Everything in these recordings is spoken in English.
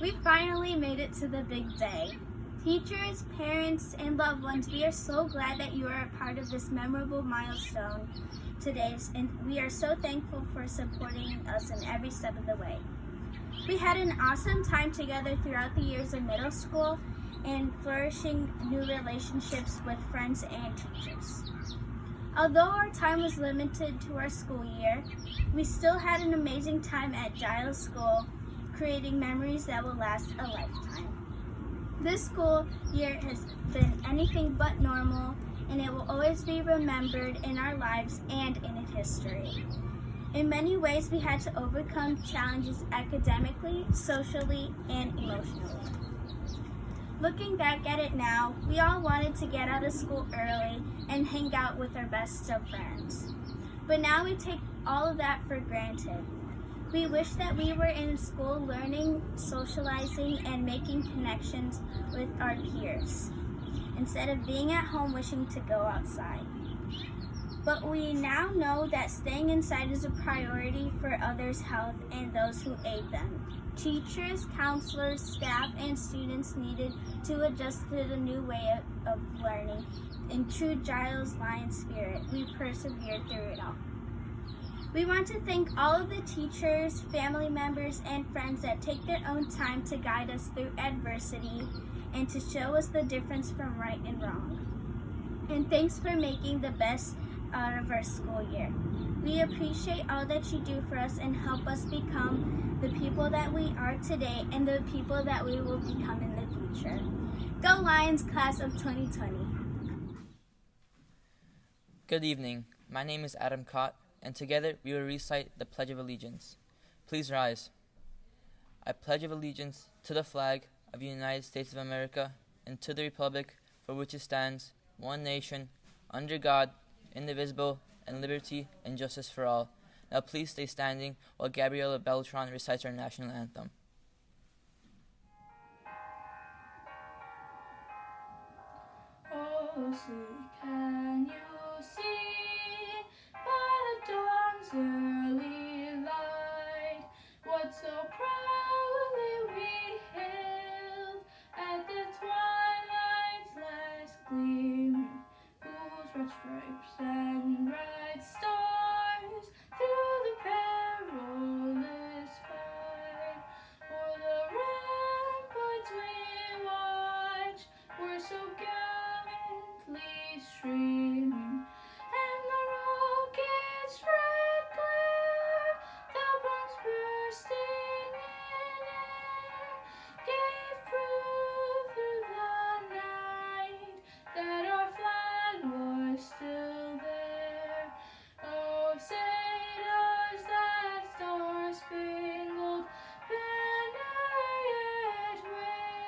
We finally made it to the big day. Teachers, parents, and loved ones, we are so glad that you are a part of this memorable milestone today, and we are so thankful for supporting us in every step of the way. We had an awesome time together throughout the years of middle school and flourishing new relationships with friends and teachers. Although our time was limited to our school year, we still had an amazing time at Giles School, creating memories that will last a lifetime. This school year has been anything but normal, and it will always be remembered in our lives and in history. In many ways, we had to overcome challenges academically, socially, and emotionally. Looking back at it now, we all wanted to get out of school early and hang out with our best of friends. But now we take all of that for granted. We wish that we were in school learning, socializing, and making connections with our peers, instead of being at home wishing to go outside. But we now know that staying inside is a priority for others' health and those who aid them. Teachers, counselors, staff, and students needed to adjust to the new way of learning. In true Giles Lion spirit, we persevered through it all. We want to thank all of the teachers, family members, and friends that take their own time to guide us through adversity and to show us the difference from right and wrong. And thanks for making the best out of our school year. We appreciate all that you do for us and help us become the people that we are today and the people that we will become in the future. Go Lions, class of 2020. Good evening. My name is Adam Cott, and together we will recite the Pledge of Allegiance. Please rise. I pledge allegiance to the flag of the United States of America and to the republic for which it stands, one nation, under God, indivisible, and liberty and justice for all. Now please stay standing while Gabriela Beltran recites our national anthem. Oh, see, can you see by the dawn's early light what so proudly we hailed at the twilight's last gleaming, whose red stripes and bright stars through the perilous fight o'er the ramparts we watched were so gallantly streaming, and the rocket's red glare, the bombs bursting in air, gave proof through the night that our flag was still there. Oh, say does that star-spangled banner yet wave?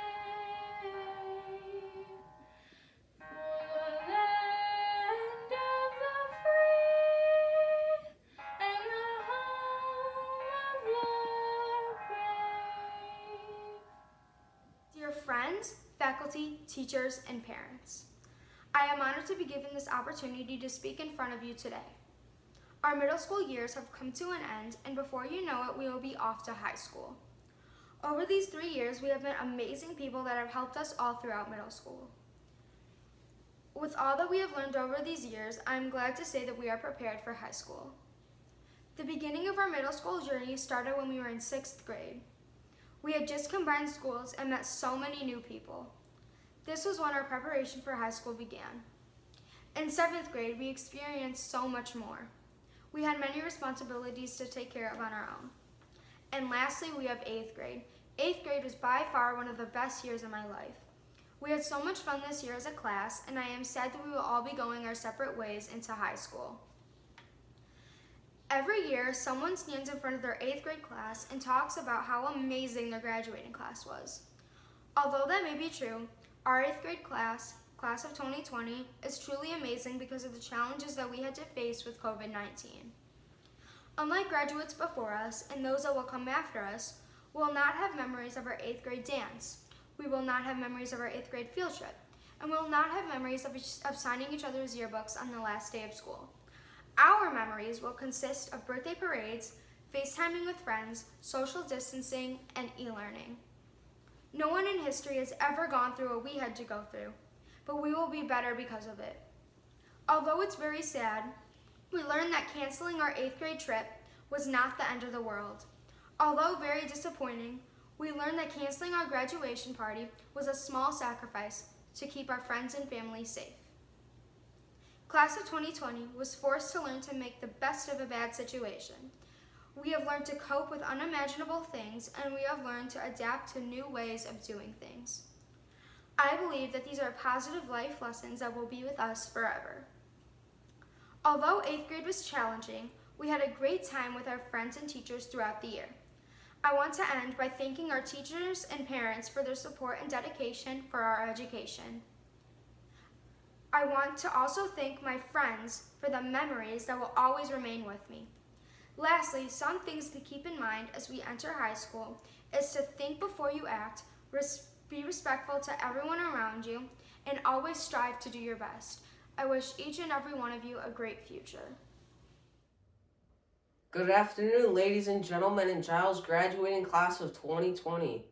For the land of the free and the home of the brave. Dear friends, faculty, teachers, and parents, I am honored to be given this opportunity to speak in front of you today. Our middle school years have come to an end, and before you know it, we will be off to high school. Over these 3 years, we have met amazing people that have helped us all throughout middle school. With all that we have learned over these years, I am glad to say that we are prepared for high school. The beginning of our middle school journey started when we were in 6th grade. We had just combined schools and met so many new people. This was when our preparation for high school began. In 7th grade, we experienced so much more. We had many responsibilities to take care of on our own. And lastly, we have 8th grade. 8th grade was by far one of the best years of my life. We had so much fun this year as a class, and I am sad that we will all be going our separate ways into high school. Every year, someone stands in front of their 8th grade class and talks about how amazing their graduating class was. Although that may be true, our 8th grade class of 2020, is truly amazing because of the challenges that we had to face with COVID-19. Unlike graduates before us and those that will come after us, we will not have memories of our 8th grade dance. We will not have memories of our 8th grade field trip, and we will not have memories of signing each other's yearbooks on the last day of school. Our memories will consist of birthday parades, FaceTiming with friends, social distancing, and e-learning. No one in history has ever gone through what we had to go through, but we will be better because of it. Although it's very sad, we learned that canceling our 8th grade trip was not the end of the world. Although very disappointing, we learned that canceling our graduation party was a small sacrifice to keep our friends and family safe. Class of 2020 was forced to learn to make the best of a bad situation. We have learned to cope with unimaginable things, and we have learned to adapt to new ways of doing things. I believe that these are positive life lessons that will be with us forever. Although 8th grade was challenging, we had a great time with our friends and teachers throughout the year. I want to end by thanking our teachers and parents for their support and dedication for our education. I want to also thank my friends for the memories that will always remain with me. Lastly, some things to keep in mind as we enter high school is to think before you act, be respectful to everyone around you, and always strive to do your best. I wish each and every one of you a great future. Good afternoon, ladies and gentlemen, in Giles graduating class of 2020.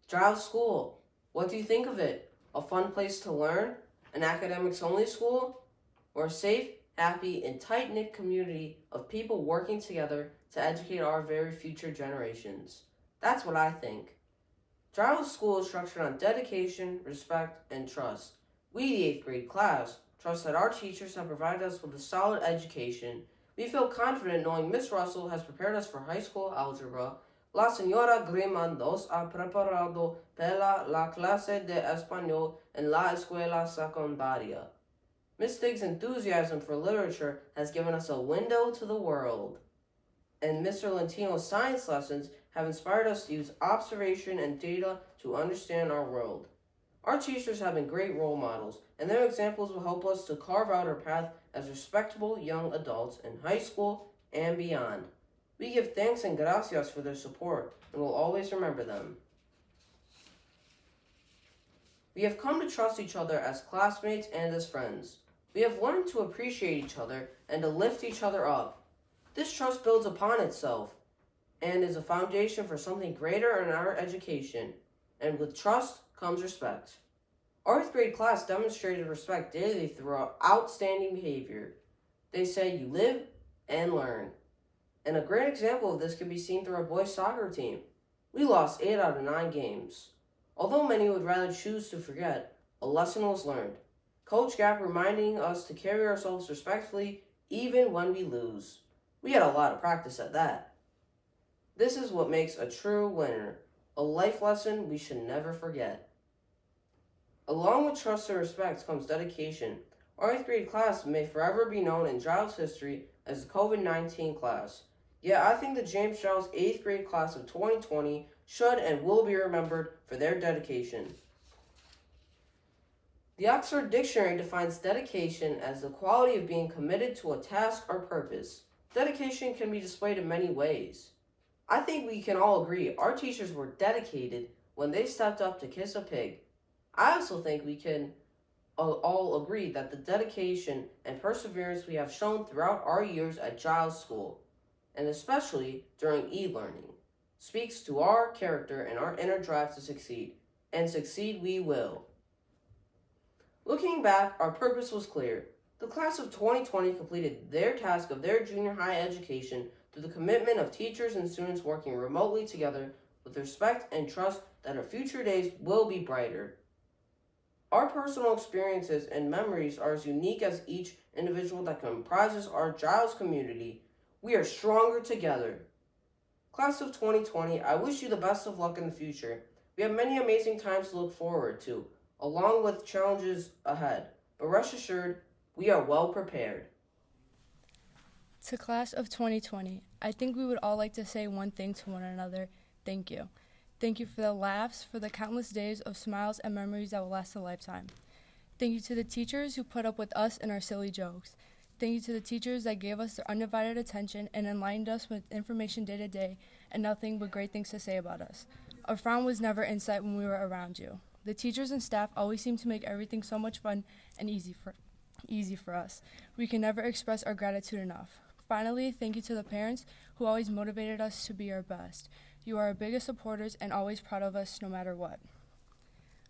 Giles School, what do you think of it? A fun place to learn? An academics-only school? Or a safe, happy, and tight-knit community of people working together to educate our very future generations? That's what I think. Giles School is structured on dedication, respect, and trust. We, the 8th grade class, trust that our teachers have provided us with a solid education. We feel confident knowing Miss Russell has prepared us for high school algebra. La señora Griman nos ha preparado para la clase de español en la escuela secundaria. Miss Stig's enthusiasm for literature has given us a window to the world. And Mr. Lentino's science lessons have inspired us to use observation and data to understand our world. Our teachers have been great role models, and their examples will help us to carve out our path as respectable young adults in high school and beyond. We give thanks and gracias for their support, and will always remember them. We have come to trust each other as classmates and as friends. We have learned to appreciate each other and to lift each other up. This trust builds upon itself and is a foundation for something greater in our education. And with trust comes respect. Our 8th grade class demonstrated respect daily through our outstanding behavior. They say you live and learn. And a great example of this can be seen through our boys soccer team. We lost 8 out of 9 games. Although many would rather choose to forget, a lesson was learned. Coach Gap reminding us to carry ourselves respectfully even when we lose. We had a lot of practice at that. This is what makes a true winner, a life lesson we should never forget. Along with trust and respect comes dedication. Our 8th grade class may forever be known in Giles history as the COVID-19 class. Yet I think the James Giles 8th grade class of 2020 should and will be remembered for their dedication. The Oxford Dictionary defines dedication as the quality of being committed to a task or purpose. Dedication can be displayed in many ways. I think we can all agree our teachers were dedicated when they stepped up to kiss a pig. I also think we can all agree that the dedication and perseverance we have shown throughout our years at Giles School, and especially during e-learning, speaks to our character and our inner drive to succeed, and succeed we will. Looking back, our purpose was clear. The class of 2020 completed their task of their junior high education through the commitment of teachers and students working remotely together with respect and trust that our future days will be brighter. Our personal experiences and memories are as unique as each individual that comprises our Giles community. We are stronger together. Class of 2020, I wish you the best of luck in the future. We have many amazing times to look forward to, along with challenges ahead. But rest assured, we are well prepared. To class of 2020, I think we would all like to say one thing to one another: thank you. Thank you for the laughs, for the countless days of smiles and memories that will last a lifetime. Thank you to the teachers who put up with us and our silly jokes. Thank you to the teachers that gave us their undivided attention and enlightened us with information day to day and nothing but great things to say about us. A frown was never in sight when we were around you. The teachers and staff always seem to make everything so much fun and easy for us. We can never express our gratitude enough. Finally, thank you to the parents who always motivated us to be our best. You are our biggest supporters and always proud of us no matter what.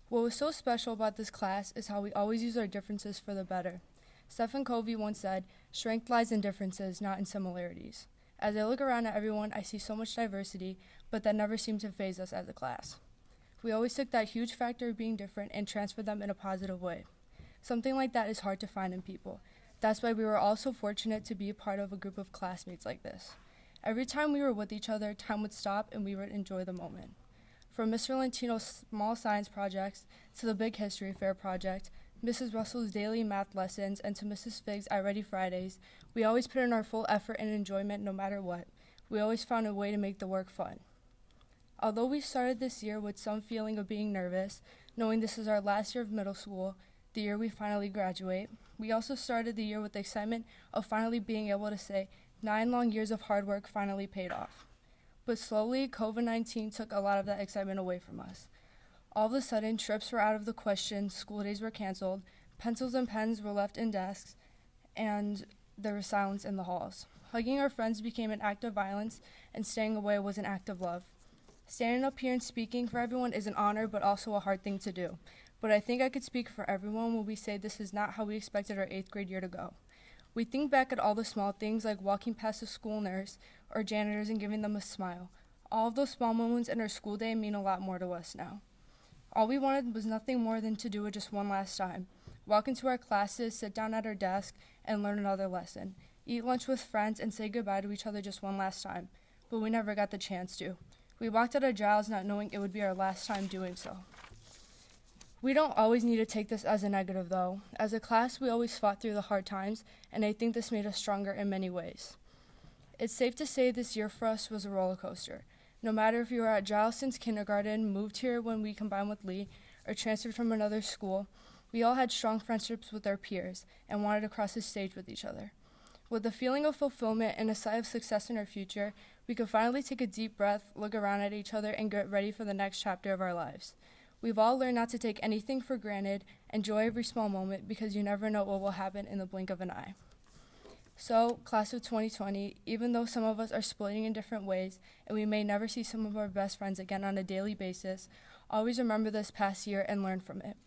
What was so special about this class is how we always use our differences for the better. Stephen Covey once said, "Strength lies in differences, not in similarities." As I look around at everyone, I see so much diversity, but that never seemed to faze us as a class. We always took that huge factor of being different and transferred them in a positive way. Something like that is hard to find in people. That's why we were all so fortunate to be a part of a group of classmates like this. Every time we were with each other, time would stop and we would enjoy the moment. From Mr. Lentino's small science projects to the big history fair project, Mrs. Russell's daily math lessons, and to Mrs. Figg's I Ready Fridays, we always put in our full effort and enjoyment no matter what. We always found a way to make the work fun. Although we started this year with some feeling of being nervous, knowing this is our last year of middle school, the year we finally graduate, we also started the year with the excitement of finally being able to say 9 long years of hard work finally paid off. But slowly, COVID-19 took a lot of that excitement away from us. All of a sudden, trips were out of the question, school days were canceled, pencils and pens were left in desks, and there was silence in the halls. Hugging our friends became an act of violence, and staying away was an act of love. Standing up here and speaking for everyone is an honor, but also a hard thing to do. But I think I could speak for everyone when we say this is not how we expected our 8th grade year to go. We think back at all the small things like walking past a school nurse or janitors and giving them a smile. All of those small moments in our school day mean a lot more to us now. All we wanted was nothing more than to do it just one last time. Walk into our classes, sit down at our desk, and learn another lesson. Eat lunch with friends and say goodbye to each other just one last time. But we never got the chance to. We walked out of Giles not knowing it would be our last time doing so. We don't always need to take this as a negative, though. As a class, we always fought through the hard times, and I think this made us stronger in many ways. It's safe to say this year for us was a roller coaster. No matter if you were at Giles since kindergarten, moved here when we combined with Lee, or transferred from another school, we all had strong friendships with our peers and wanted to cross the stage with each other. With a feeling of fulfillment and a sigh of success in our future, we could finally take a deep breath, look around at each other, and get ready for the next chapter of our lives. We've all learned not to take anything for granted, enjoy every small moment, because you never know what will happen in the blink of an eye. So, class of 2020, even though some of us are splitting in different ways, and we may never see some of our best friends again on a daily basis, always remember this past year and learn from it.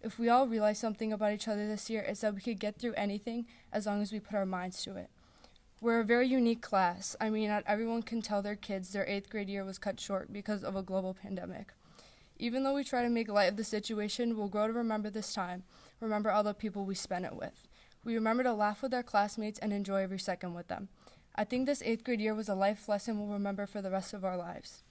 If we all realize something about each other this year, it's that we could get through anything as long as we put our minds to it. We're a very unique class. I mean, not everyone can tell their kids their 8th grade year was cut short because of a global pandemic. Even though we try to make light of the situation, we'll grow to remember this time, remember all the people we spent it with. We remember to laugh with our classmates and enjoy every second with them. I think this 8th grade year was a life lesson we'll remember for the rest of our lives.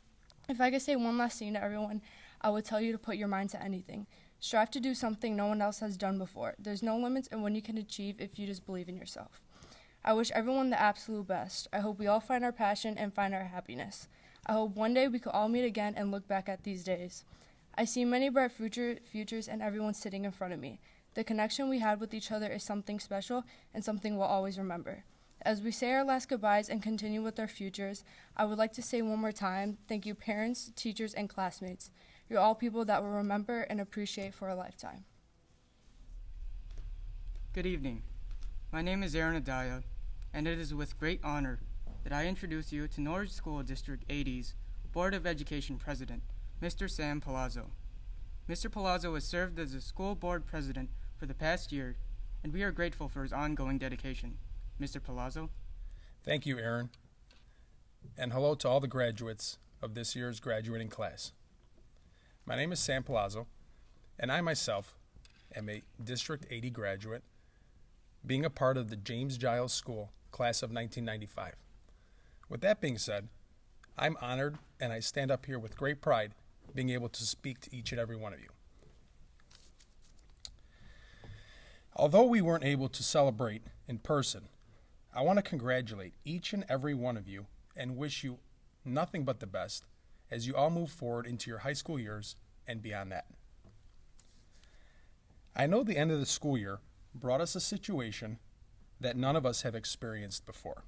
If I could say one last thing to everyone, I would tell you to put your mind to anything. Strive to do something no one else has done before. There's no limits in what you can achieve if you just believe in yourself. I wish everyone the absolute best. I hope we all find our passion and find our happiness. I hope one day we could all meet again and look back at these days. I see many bright futures and everyone sitting in front of me. The connection we had with each other is something special and something we'll always remember. As we say our last goodbyes and continue with our futures, I would like to say one more time, thank you parents, teachers, and classmates. You're all people that we'll remember and appreciate for a lifetime. Good evening. My name is Aaron Adaya, and it is with great honor that I introduce you to Norwich School District 80's Board of Education President, Mr. Sam Palazzo. Mr. Palazzo has served as the school board president for the past year, and we are grateful for his ongoing dedication. Mr. Palazzo? Thank you, Aaron. And hello to all the graduates of this year's graduating class. My name is Sam Palazzo, and I myself am a District 80 graduate, being a part of the James Giles School class of 1995. With that being said, I'm honored and I stand up here with great pride being able to speak to each and every one of you. Although we weren't able to celebrate in person, I want to congratulate each and every one of you and wish you nothing but the best as you all move forward into your high school years and beyond that. I know the end of the school year brought us a situation that none of us have experienced before.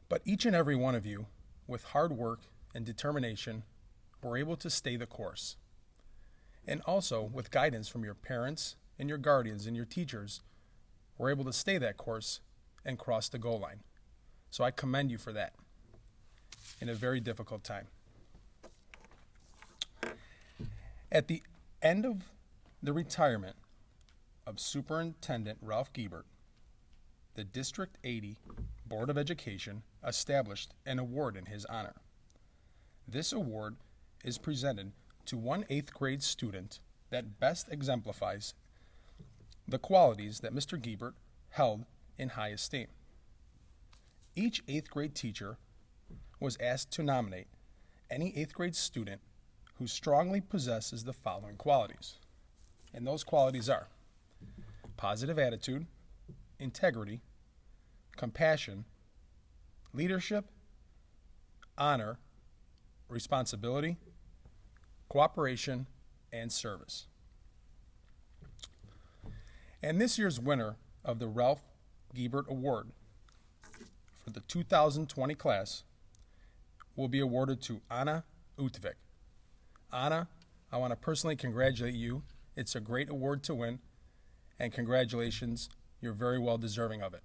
But each and every one of you, with hard work and determination, were able to stay the course. And also, with guidance from your parents and your guardians and your teachers, were able to stay that course and cross the goal line. So I commend you for that in a very difficult time. At the end of the retirement of Superintendent Ralph Giebert, the District 80 Board of Education established an award in his honor. This award is presented to one 8th grade student that best exemplifies the qualities that Mr. Giebert held in high esteem. Each 8th grade teacher was asked to nominate any 8th grade student who strongly possesses the following qualities. And those qualities are positive attitude, integrity, compassion, leadership, honor, responsibility, cooperation, and service. And this year's winner of the Ralph Giebert Award for the 2020 class will be awarded to Anna Utvik. Anna, I want to personally congratulate you. It's a great award to win, and congratulations, you're very well deserving of it.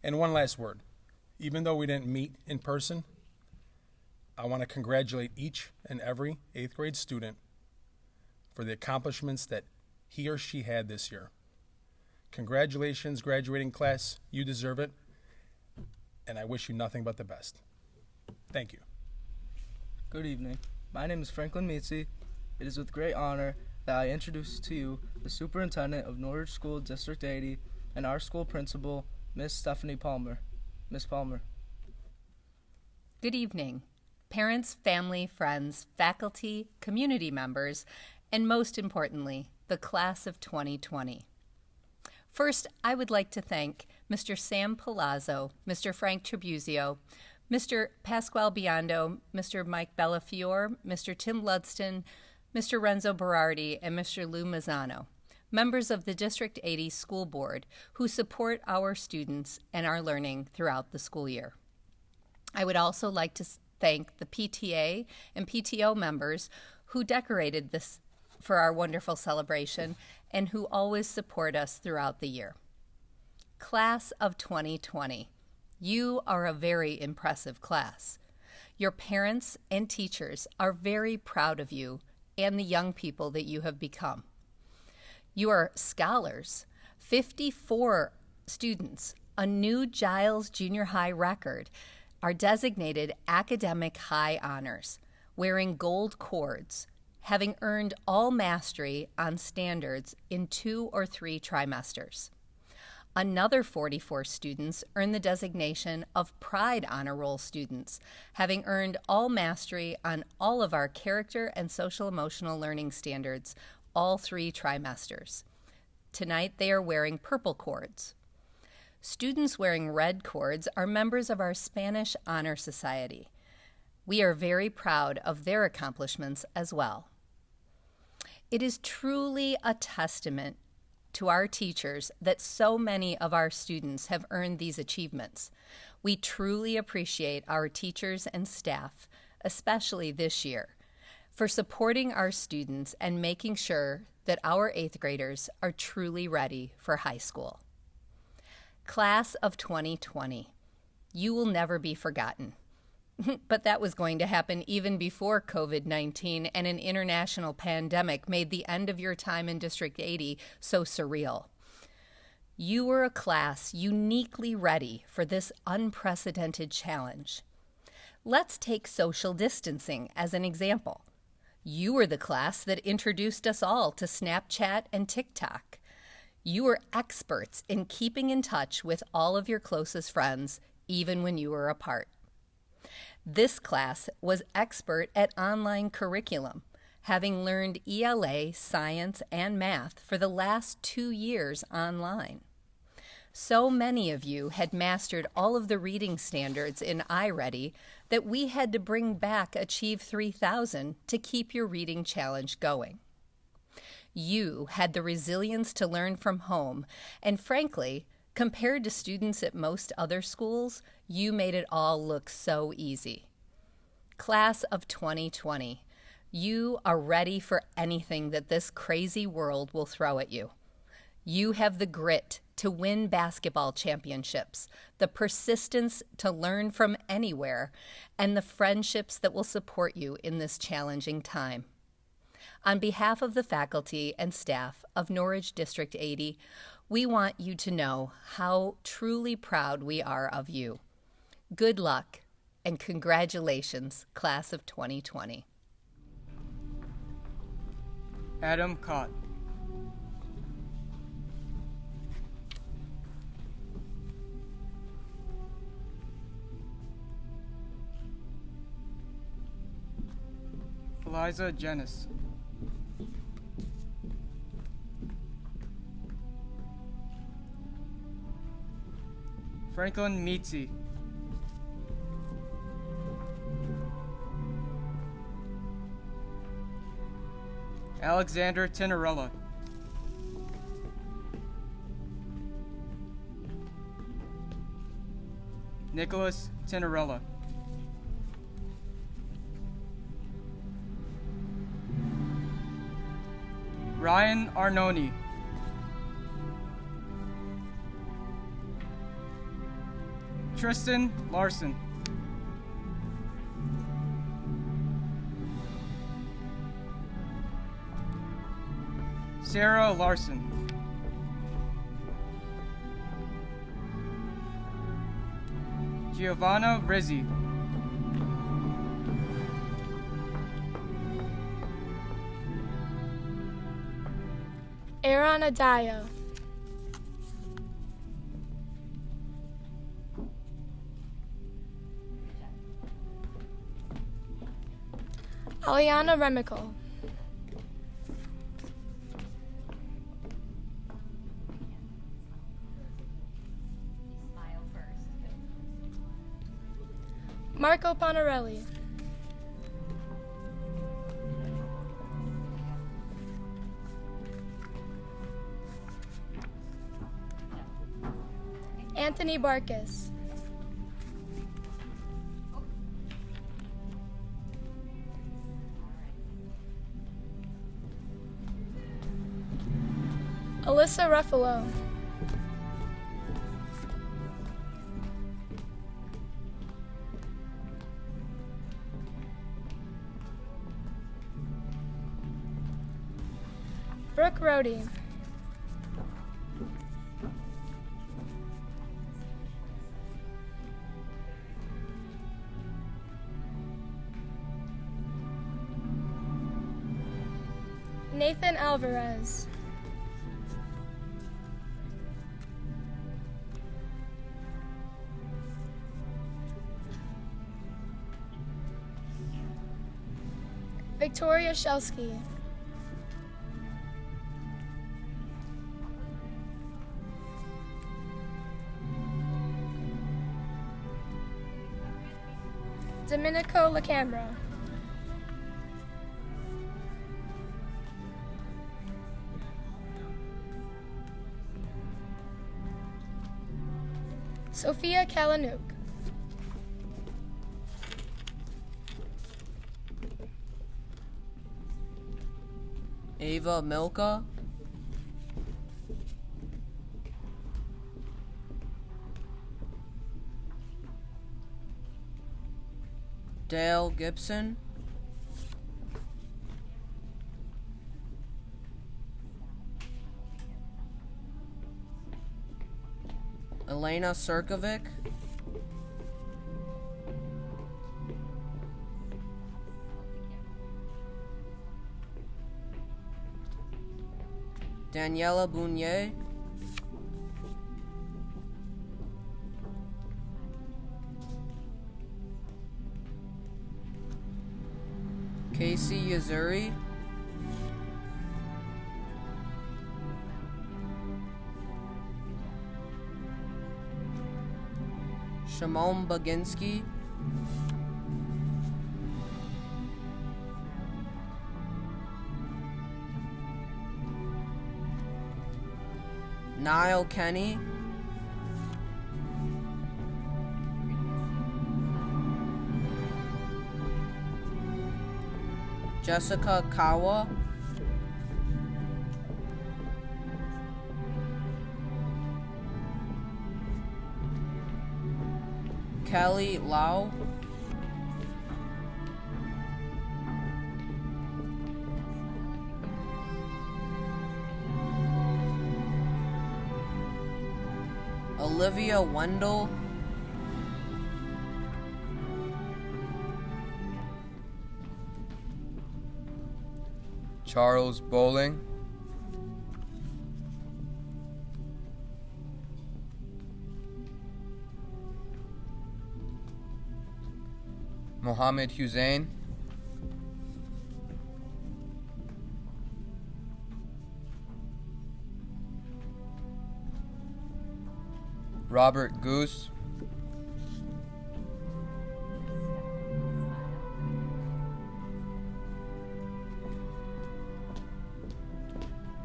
And one last word. Even though we didn't meet in person, I want to congratulate each and every 8th grade student for the accomplishments that he or she had this year. Congratulations, graduating class. You deserve it, and I wish you nothing but the best. Thank you. Good evening. My name is Franklin Meetsy. It is with great honor that I introduce to you the Superintendent of Norwich School District 80 and our school principal, Miss Stephanie Palmer. Miss Palmer. Good evening. Parents, family, friends, faculty, community members, and most importantly, the class of 2020. First, I would like to thank Mr. Sam Palazzo, Mr. Frank Tribuzio, Mr. Pasquale Biondo, Mr. Mike Bellafiore, Mr. Tim Ludston, Mr. Renzo Berardi, and Mr. Lou Mazzano, members of the District 80 School Board who support our students and our learning throughout the school year. I would also like to thank the PTA and PTO members who decorated this for our wonderful celebration and who always support us throughout the year. Class of 2020, you are a very impressive class. Your parents and teachers are very proud of you and the young people that you have become. You are scholars, 54 students, a new Giles Junior High record, are designated academic high honors, wearing gold cords, having earned all mastery on standards in 2 or 3 trimesters. Another 44 students earned the designation of Pride Honor Roll students, having earned all mastery on all of our character and social emotional learning standards, all 3 trimesters. Tonight they are wearing purple cords. Students wearing red cords are members of our Spanish Honor Society. We are very proud of their accomplishments as well. It is truly a testament to our teachers that so many of our students have earned these achievements. We truly appreciate our teachers and staff, especially this year, for supporting our students and making sure that our 8th graders are truly ready for high school. Class of 2020, you will never be forgotten. But that was going to happen even before COVID-19 and an international pandemic made the end of your time in District 80 so surreal. You were a class uniquely ready for this unprecedented challenge. Let's take social distancing as an example. You were the class that introduced us all to Snapchat and TikTok. You were experts in keeping in touch with all of your closest friends, even when you were apart. This class was expert at online curriculum, having learned ELA, science, and math for the last 2 years online. So many of you had mastered all of the reading standards in iReady that we had to bring back Achieve 3000 to keep your reading challenge going. You had the resilience to learn from home, and frankly, compared to students at most other schools, you made it all look so easy. Class of 2020, you are ready for anything that this crazy world will throw at you. You have the grit to win basketball championships, the persistence to learn from anywhere, and the friendships that will support you in this challenging time. On behalf of the faculty and staff of Norridge District 80, we want you to know how truly proud we are of you. Good luck and congratulations, Class of 2020. Adam Cott. Eliza Jenis. Franklin Meetsy. Alexander Tinarella. Nicholas Tinarella. Ryan Arnone. Tristan Larson. Sarah Larson. Giovanna Rizzi. Aaron Adaya. Aliana Remical. Marco Panarelli. Anthony Barkis. Alyssa Ruffalo. Brooke Rohde. Nathan Alvarez. Victoria Shelsky. Domenico Lacambra. Sophia Kalanuk. Ava Milka. Dale Gibson. Elena Sirkovic. Daniela Bounier. Casey Yazuri. Shimon Baginski. Niall Kenny. Jessica Kawa. Callie Lau. Olivia Wendell. Charles Bowling. Mohammed Hussein. Robert Goose.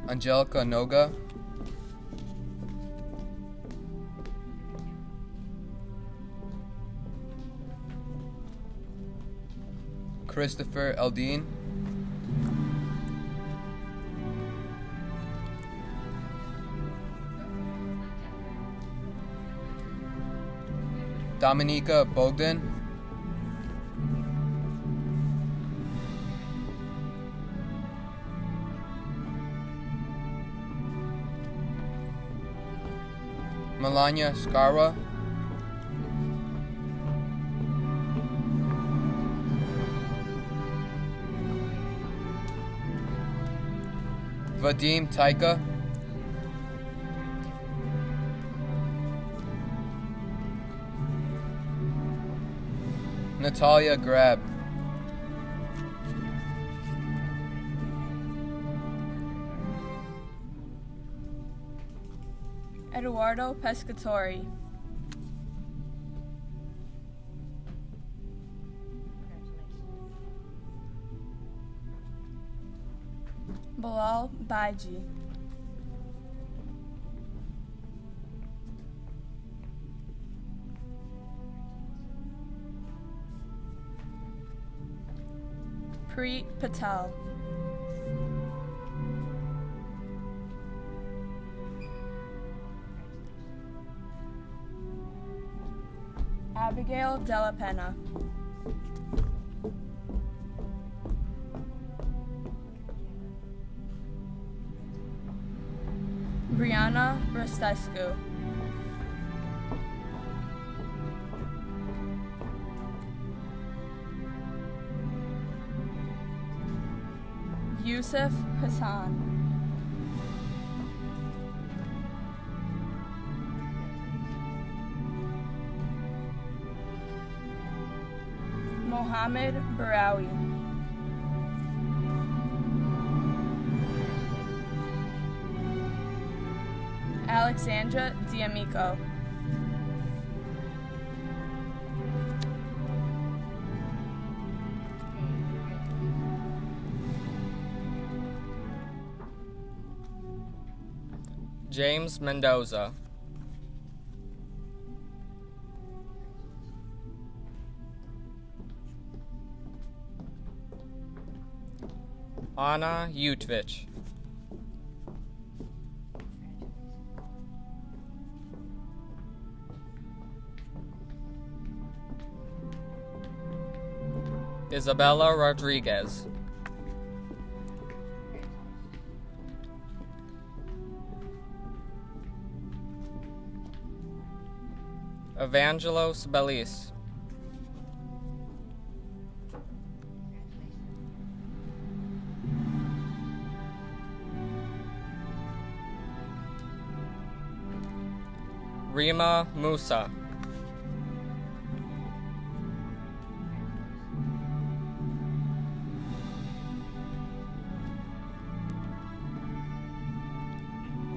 Angelica Noga. Christopher Eldine. Dominika Bogdan. Melania Scarra. Vadim Taika. Natalia Grab. Eduardo Pescatori. Bilal Baiji. Preet Patel. Abigail Della Pena. Brianna Restescu. Yusuf Hassan. Mohammed Barawi. Alexandra D'Amico. James Mendoza. Anna Utvich. Isabella Rodriguez. Evangelos Belis. Rima Musa.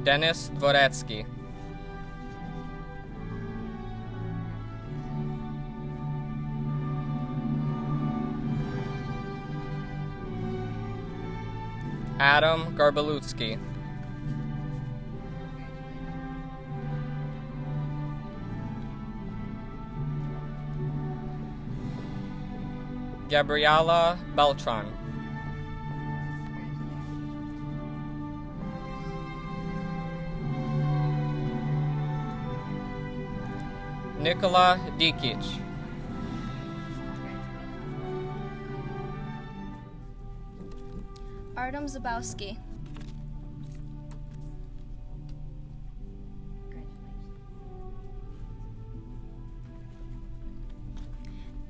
Denis Dvoretsky. Adam Garbalutsky. Gabriela Beltran. Nikola Dikic. Artem Zabowski.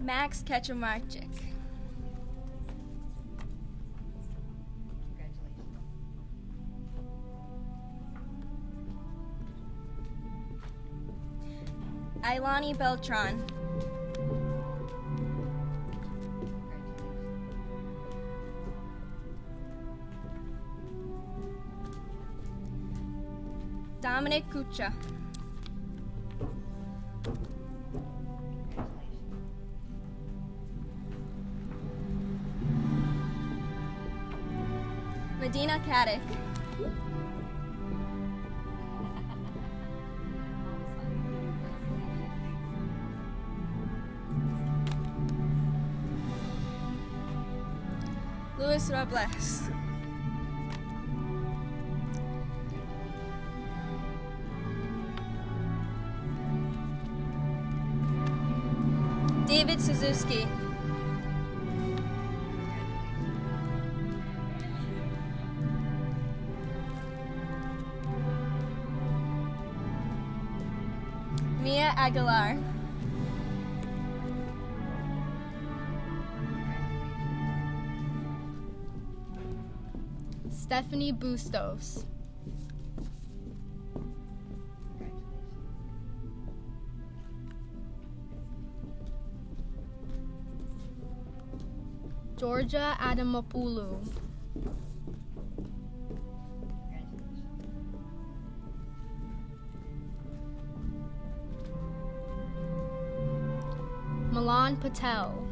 Max Kaczmarczyk. Ailani Beltran. Dominic Kucha. Medina Katic. Luis Robles. David Suzuki. Mia Aguilar. Stephanie Bustos. Georgia Adamopoulou. Milan Patel.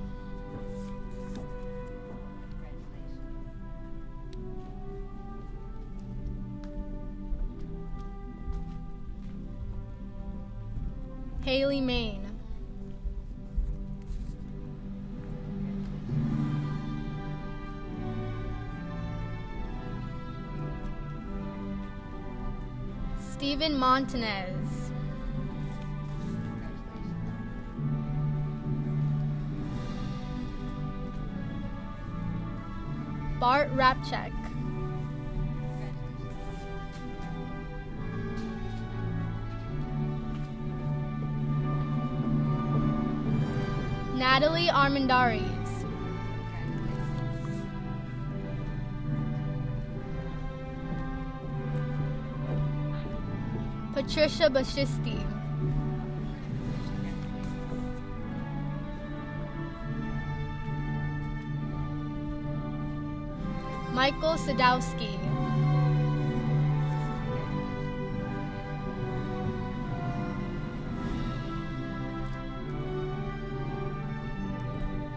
Haley Main. Steven Montanez. Bart Rapchek. Natalie Armandaris. Patricia Bashisti. Michael Sadowski.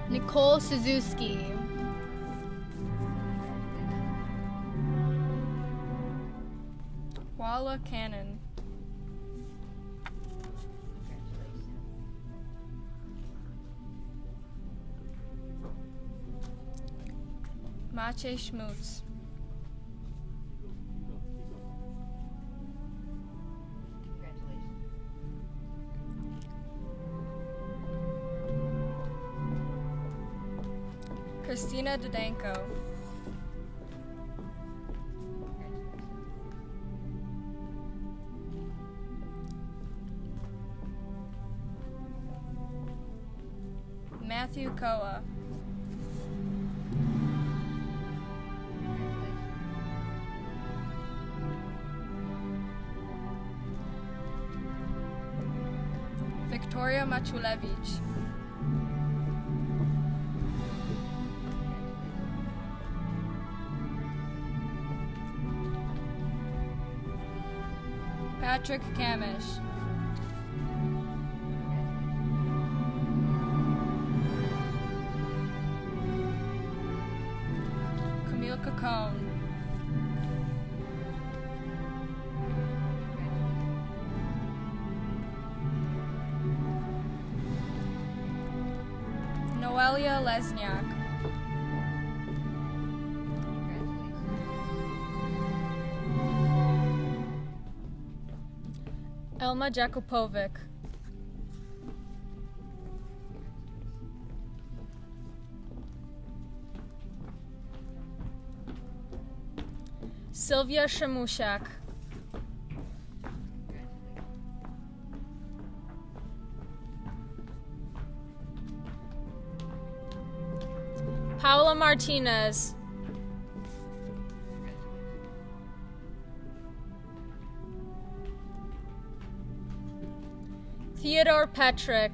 Nicole Suzuki. Walla Cannon. Maciej Schmutz. Christina Dodenko. Matthew Koa. Victoria Machulevich. Patrick Kamish. Camille Cacone. Noelia Lesniak. Elma Jakupovic. Sylvia Shamushak. Paula Martinez. Theodore Petrick.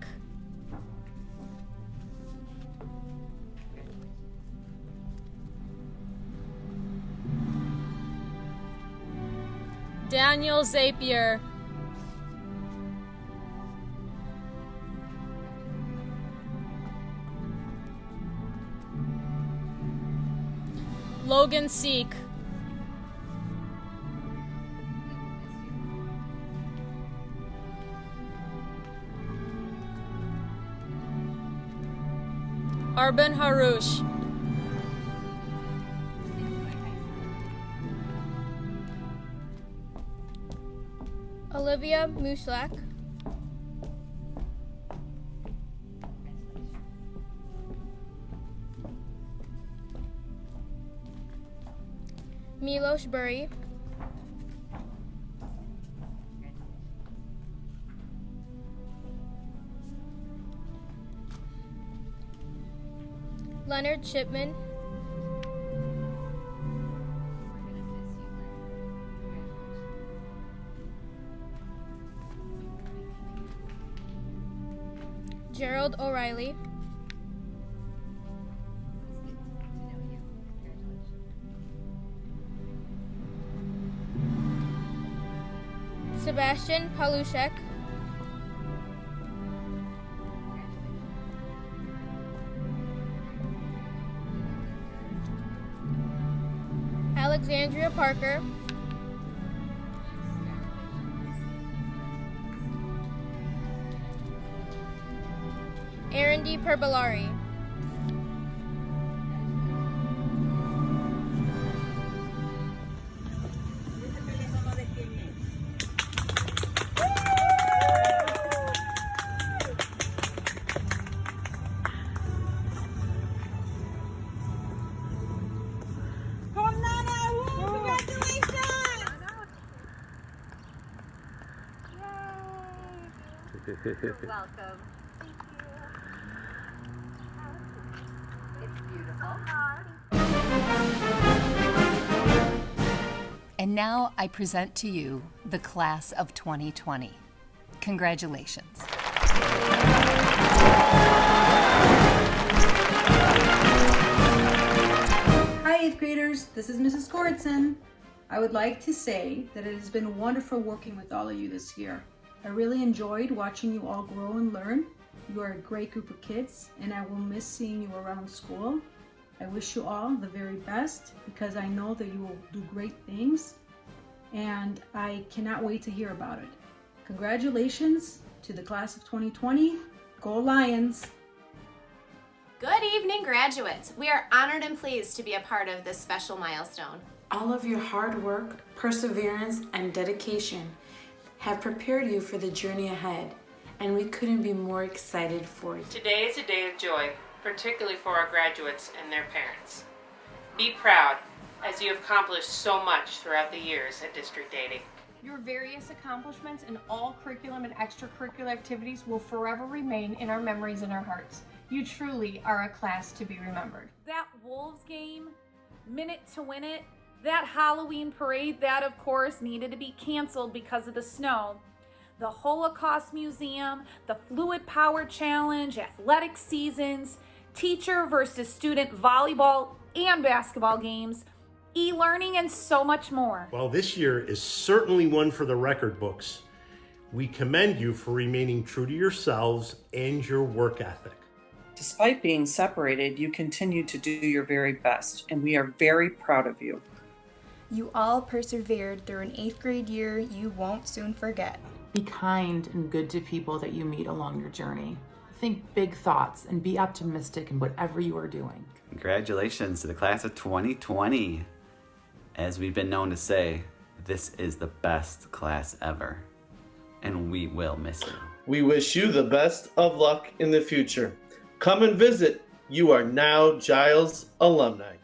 Daniel Zapier. Logan Seek. Arben Harouche. Olivia Muslak. Milos Burry. Leonard Shipman. Gerald O'Reilly. Sebastian Palushek. Alexandria Parker. Aaron D. Perbalari. You're welcome. It's beautiful. And now I present to you the class of 2020. Congratulations. Hi, 8th graders. This is Mrs. Gordson. I would like to say that it has been wonderful working with all of you this year. I really enjoyed watching you all grow and learn. You are a great group of kids, and I will miss seeing you around school. I wish you all the very best because I know that you will do great things, and I cannot wait to hear about it. Congratulations to the class of 2020. Go Lions! Good evening, graduates. We are honored and pleased to be a part of this special milestone. All of your hard work, perseverance, and dedication have prepared you for the journey ahead, and we couldn't be more excited for you. Today is a day of joy, particularly for our graduates and their parents. Be proud, as you have accomplished so much throughout the years at District 80. Your various accomplishments in all curriculum and extracurricular activities will forever remain in our memories and our hearts. You truly are a class to be remembered. That Wolves game, minute to win it, that Halloween parade, that of course needed to be canceled because of the snow. The Holocaust Museum, the Fluid Power Challenge, athletic seasons, teacher versus student volleyball and basketball games, e-learning, and so much more. While this year is certainly one for the record books, we commend you for remaining true to yourselves and your work ethic. Despite being separated, you continue to do your very best, and we are very proud of you. You all persevered through an 8th grade year you won't soon forget. Be kind and good to people that you meet along your journey. Think big thoughts and be optimistic in whatever you are doing. Congratulations to the class of 2020. As we've been known to say, this is the best class ever, and we will miss you. We wish you the best of luck in the future. Come and visit. You are now Giles alumni.